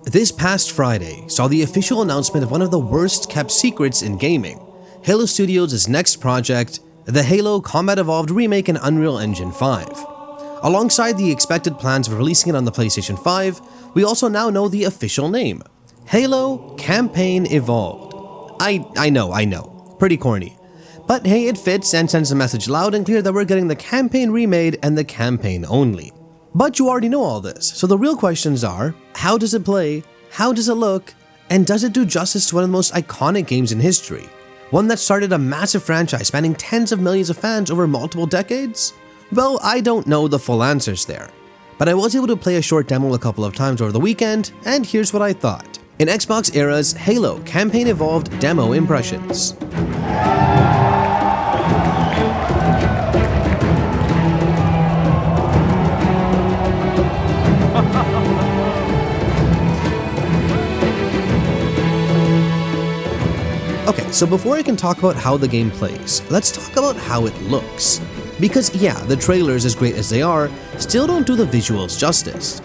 This past Friday saw the official announcement of one of the worst kept secrets in gaming, Halo Studios' next project, the Halo Combat Evolved remake in Unreal Engine 5. Alongside the expected plans of releasing it on the PlayStation 5, we also now know the official name, Halo Campaign Evolved. I know, pretty corny. But hey, it fits and sends a message loud and clear that we're getting the campaign remade and the campaign only. But you already know all this, so the real questions are, how does it play, how does it look, and does it do justice to one of the most iconic games in history? One that started a massive franchise spanning tens of millions of fans over multiple decades? Well, I don't know the full answers there. But I was able to play a short demo a couple of times over the weekend, and here's what I thought. In XboxEra's Halo Campaign Evolved demo impressions. Okay, so before I can talk about how the game plays, let's talk about how it looks. Because yeah, the trailers, as great as they are, still don't do the visuals justice.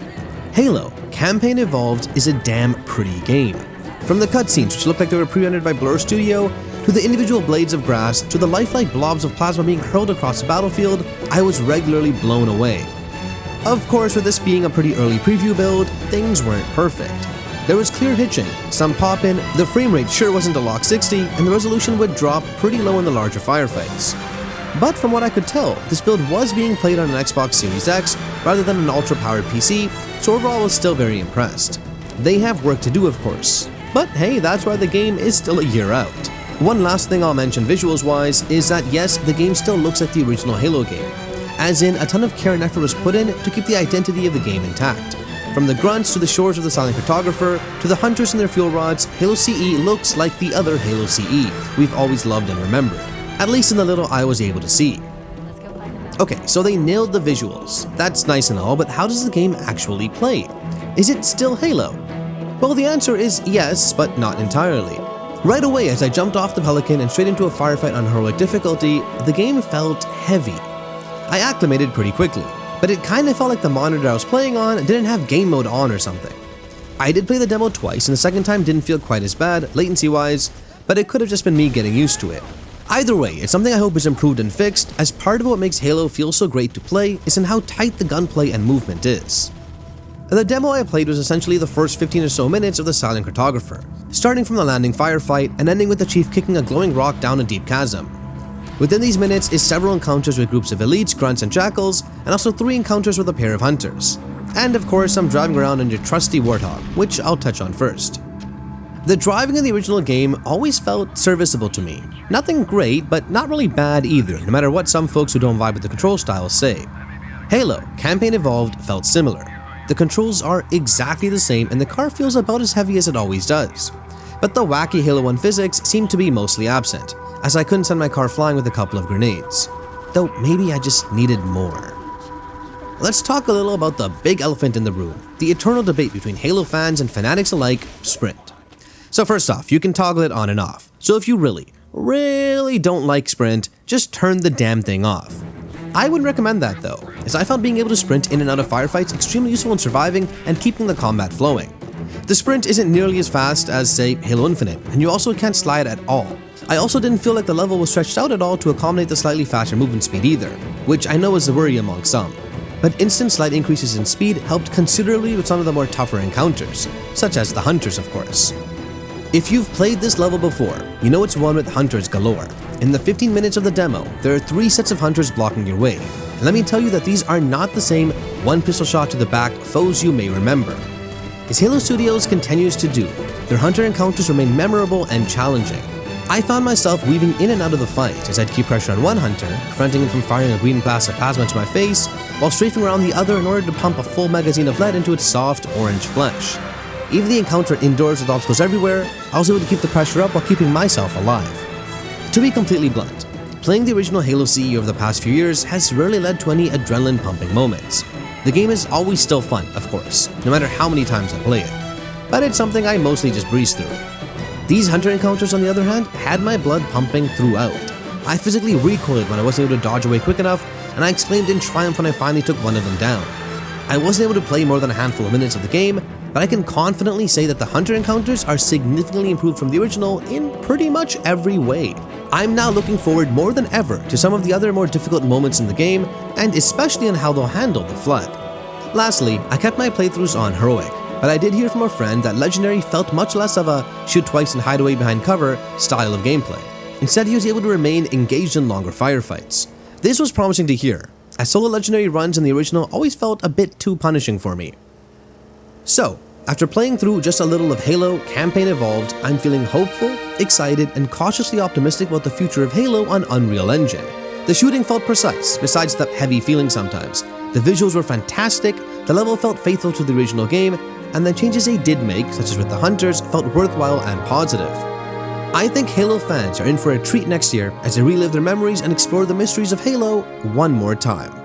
Halo Campaign Evolved is a damn pretty game. From the cutscenes, which look like they were pre-rendered by Blur Studio, to the individual blades of grass, to the lifelike blobs of plasma being hurled across the battlefield, I was regularly blown away. Of course, with this being a pretty early preview build, things weren't perfect. There was clear hitching, some pop-in, the frame rate sure wasn't a lock 60, and the resolution would drop pretty low in the larger firefights. But from what I could tell, this build was being played on an Xbox Series X rather than an ultra-powered PC, so overall I was still very impressed. They have work to do, of course, but hey, that's why the game is still a year out. One last thing I'll mention visuals-wise is that yes, the game still looks like the original Halo game, as in a ton of care and effort was put in to keep the identity of the game intact. From the grunts to the shores of the silent cartographer, to the hunters and their fuel rods, Halo CE looks like the other Halo CE we've always loved and remembered, at least in the little I was able to see. Okay, so they nailed the visuals. That's nice and all, but how does the game actually play? Is it still Halo? Well, the answer is yes, but not entirely. Right away, as I jumped off the Pelican and straight into a firefight on heroic difficulty, the game felt heavy. I acclimated pretty quickly, but it kinda felt like the monitor I was playing on didn't have game mode on or something. I did play the demo twice, and the second time didn't feel quite as bad, latency-wise, but it could have just been me getting used to it. Either way, it's something I hope is improved and fixed, as part of what makes Halo feel so great to play is in how tight the gunplay and movement is. The demo I played was essentially the first 15 or so minutes of the silent cartographer, starting from the landing firefight and ending with the chief kicking a glowing rock down a deep chasm. Within these minutes is several encounters with groups of elites, grunts, and jackals, and also 3 encounters with a pair of hunters. And of course, I'm driving around in your trusty Warthog, which I'll touch on first. The driving in the original game always felt serviceable to me. Nothing great, but not really bad either, no matter what some folks who don't vibe with the control styles say. Halo Campaign Evolved felt similar. The controls are exactly the same and the car feels about as heavy as it always does. But the wacky Halo 1 physics seemed to be mostly absent, as I couldn't send my car flying with a couple of grenades. Though maybe I just needed more. Let's talk a little about the big elephant in the room, the eternal debate between Halo fans and fanatics alike, Sprint. So first off, you can toggle it on and off, so if you really don't like Sprint, just turn the damn thing off. I wouldn't recommend that though, as I found being able to sprint in and out of firefights extremely useful in surviving and keeping the combat flowing. The sprint isn't nearly as fast as, say, Halo Infinite, and you also can't slide at all. I also didn't feel like the level was stretched out at all to accommodate the slightly faster movement speed either, which I know is a worry among some. But instant slight increases in speed helped considerably with some of the more tougher encounters, such as the hunters of course. If you've played this level before, you know it's one with hunters galore. In the 15 minutes of the demo, there are 3 sets of hunters blocking your way, and let me tell you that these are not the same one pistol shot to the back foes you may remember. As Halo Studios continues to do, their hunter encounters remain memorable and challenging. I found myself weaving in and out of the fight as I'd keep pressure on one hunter, preventing him from firing a green blast of plasma into my face, while strafing around the other in order to pump a full magazine of lead into its soft orange flesh. Even the encounter indoors with obstacles everywhere, I was able to keep the pressure up while keeping myself alive. To be completely blunt, playing the original Halo CE over the past few years has rarely led to any adrenaline-pumping moments. The game is always still fun, of course, no matter how many times I play it, but it's something I mostly just breeze through. These hunter encounters, on the other hand, had my blood pumping throughout. I physically recoiled when I wasn't able to dodge away quick enough, and I exclaimed in triumph when I finally took one of them down. I wasn't able to play more than a handful of minutes of the game, but I can confidently say that the Hunter encounters are significantly improved from the original in pretty much every way. I'm now looking forward more than ever to some of the other more difficult moments in the game, and especially on how they'll handle the Flood. Lastly, I kept my playthroughs on Heroic, but I did hear from a friend that Legendary felt much less of a shoot twice and hide away behind cover style of gameplay. Instead, he was able to remain engaged in longer firefights. This was promising to hear, as solo Legendary runs in the original always felt a bit too punishing for me. So, after playing through just a little of Halo Campaign Evolved, I'm feeling hopeful, excited, and cautiously optimistic about the future of Halo on Unreal Engine. The shooting felt precise, besides the heavy feeling sometimes. The visuals were fantastic, the level felt faithful to the original game, and the changes they did make, such as with the Hunters, felt worthwhile and positive. I think Halo fans are in for a treat next year as they relive their memories and explore the mysteries of Halo one more time.